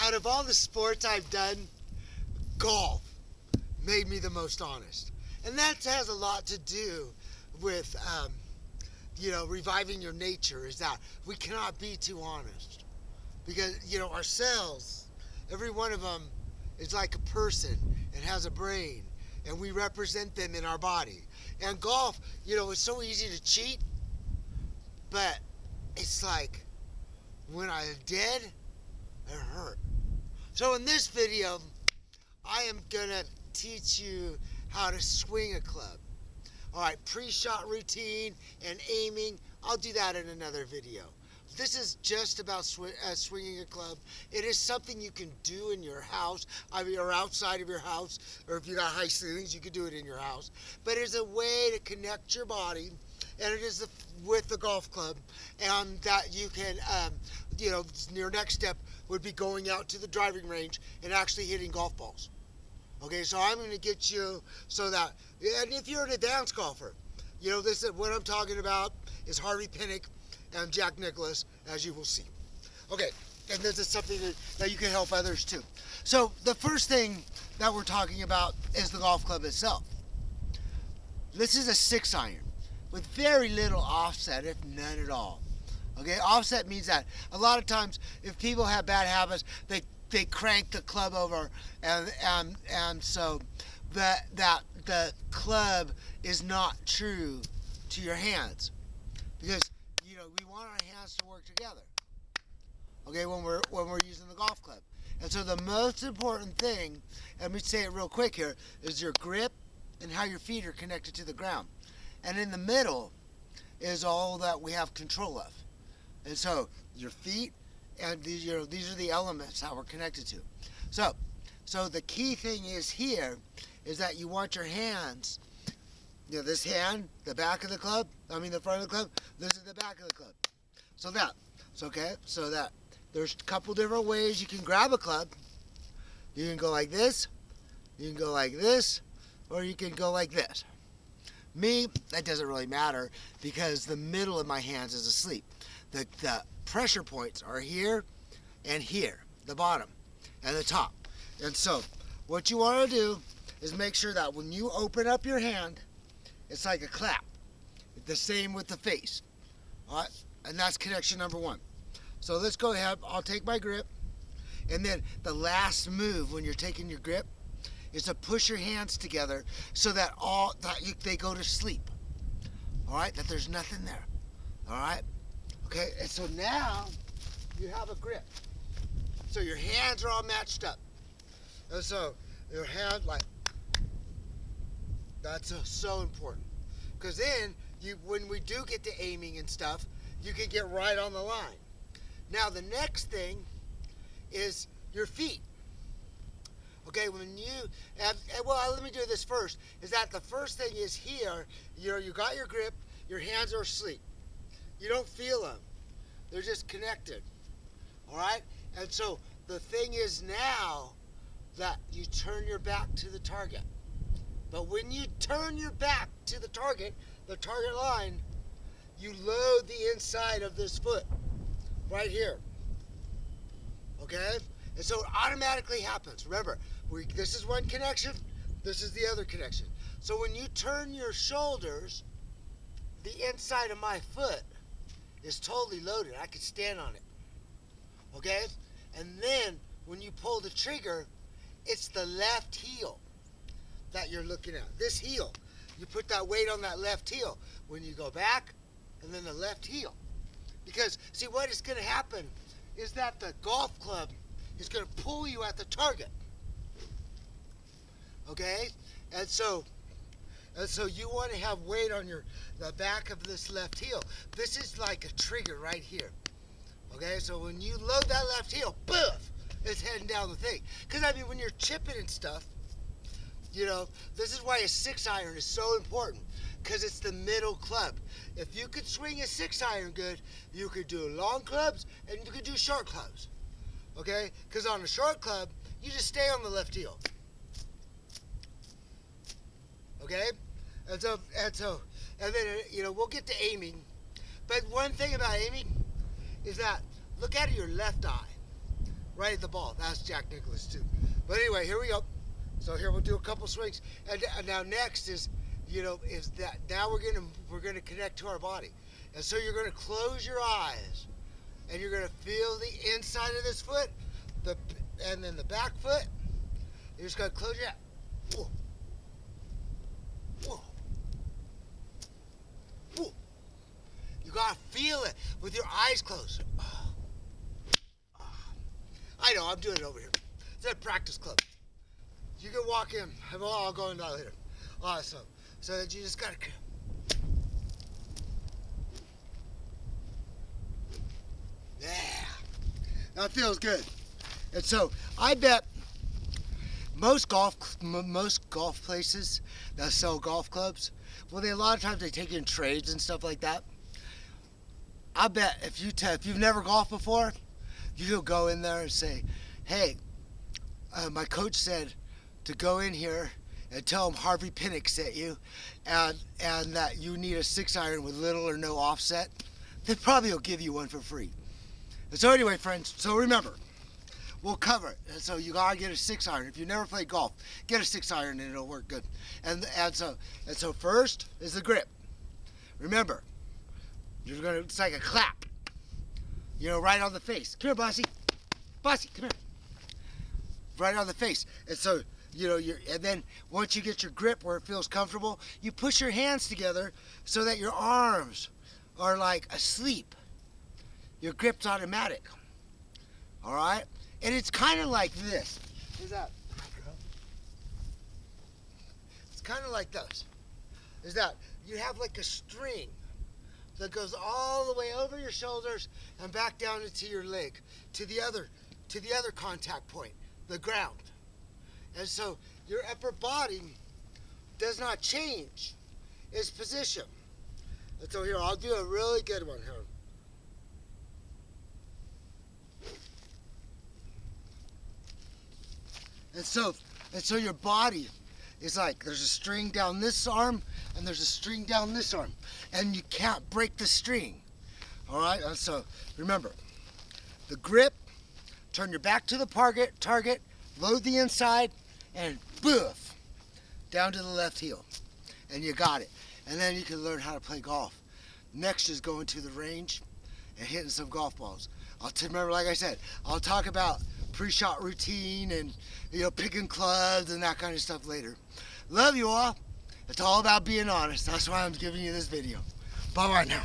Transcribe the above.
out of all the sports I've done, golf made me the most honest. And that has a lot to do with, reviving your nature, is that we cannot be too honest. Because, our cells, every one of them is like a person and has a brain, and we represent them in our body. And golf, it's so easy to cheat, but it's like when I did, it hurt. So in this video, I am gonna teach you how to swing a club. All right, pre-shot routine and aiming, I'll do that in another video. This is just about swinging a club. It is something you can do in your house, or outside of your house, or if you got high ceilings, you can do it in your house. But it's a way to connect your body, and it is with the golf club, and that you can, your next step would be going out to the driving range and actually hitting golf balls. Okay, so I'm going to get you so that, and if you're an advanced golfer, this is what I'm talking about is Harvey Pinnock and Jack Nicklaus, as you will see. Okay, and this is something that you can help others too. So the first thing that we're talking about is the golf club itself. This is a 6-iron with very little offset, if none at all. Okay, offset means that a lot of times if people have bad habits, they crank the club over, and so that the club is not true to your hands, because we want our hands to work together. Okay, when we're using the golf club, and so the most important thing, let me say it real quick here, is your grip and how your feet are connected to the ground, and in the middle is all that we have control of, and so your feet. And these are the elements that we're connected to. So the key thing is here is that you want your hands, this hand, the back of the club, the front of the club, this is the back of the club. So that there's a couple different ways you can grab a club. You can go like this, you can go like this, or you can go like this. Me, that doesn't really matter because the middle of my hands is asleep. The pressure points are here and here, the bottom and the top. And so what you want to do is make sure that when you open up your hand, it's like a clap. The same with the face. All right? And that's connection number 1. So let's go ahead. I'll take my grip. And then the last move when you're taking your grip is to push your hands together so that they go to sleep. All right? That there's nothing there. All right? Okay, and so now you have a grip. So your hands are all matched up. And so your hand, that's so important. Because then, when we do get to aiming and stuff, you can get right on the line. Now the next thing is your feet. Okay, let me do this first. Is that the first thing is here, you got your grip, your hands are asleep. You don't feel them. They're just connected. All right? And so the thing is now that you turn your back to the target. But when you turn your back to the target line, you load the inside of this foot right here. Okay? And so it automatically happens. Remember, this is one connection, this is the other connection. So when you turn your shoulders, the inside of my foot is totally loaded. I can stand on it. Okay? And then when you pull the trigger, it's the left heel that you're looking at. This heel. You put that weight on that left heel. When you go back, and then the left heel. Because, see, what is going to happen is that the golf club is going to pull you at the target. Okay? And so you want to have weight on the back of this left heel. This is like a trigger right here. Okay, so when you load that left heel, boof, it's heading down the thing. Because, when you're chipping and stuff, this is why a 6-iron is so important. Because it's the middle club. If you could swing a 6-iron good, you could do long clubs and you could do short clubs. Okay? Because on a short club, you just stay on the left heel. Okay? And then, we'll get to aiming. But one thing about aiming is that look at your left eye. right at the ball. That's Jack Nicklaus too. But anyway, here we go. So here we'll do a couple swings, and now next is, is that now we're gonna connect to our body, and so you're gonna close your eyes, and you're gonna feel the inside of this foot, and then the back foot. You're just gonna close your eyes. Whoa. Whoa. Whoa. You gotta feel it with your eyes closed. I know, I'm doing it over here. It's a practice club. You can walk in. I'll go into that later. Awesome. So that you just gotta. Yeah. That feels good. And so I bet most golf places that sell golf clubs, well, a lot of times they take in trades and stuff like that. I bet if you've never golfed before, you could go in there and say, hey, my coach said to go in here and tell him Harvey Pinnock sent you, and that you need a 6-iron with little or no offset. They probably will give you one for free. And so anyway, friends, so remember, we'll cover it. And so you gotta get a 6-iron. If you've never played golf, get a 6-iron and it'll work good. And so first is the grip. Remember, it's like a clap. Right on the face. Come here, Bossy. Bossy, come here. Right on the face. And so, and then once you get your grip where it feels comfortable, you push your hands together so that your arms are like asleep. Your grip's automatic. All right? And it's kind of like this. Is that? It's kind of like this. Is that you have like a string that goes all the way over your shoulders and back down into your leg to the other contact point, the ground. And so your upper body does not change its position. And so here, I'll do a really good one here. And so your body is like, there's a string down this arm and there's a string down this arm, and you can't break the string. All right, and so remember, the grip, turn your back to the target, load the inside, and boof, down to the left heel, and you got it. And then you can learn how to play golf. Next is going to the range and hitting some golf balls. Remember, like I said, I'll talk about pre-shot routine and picking clubs and that kind of stuff later. Love you all. It's all about being honest. That's why I'm giving you this video. Bye-bye now.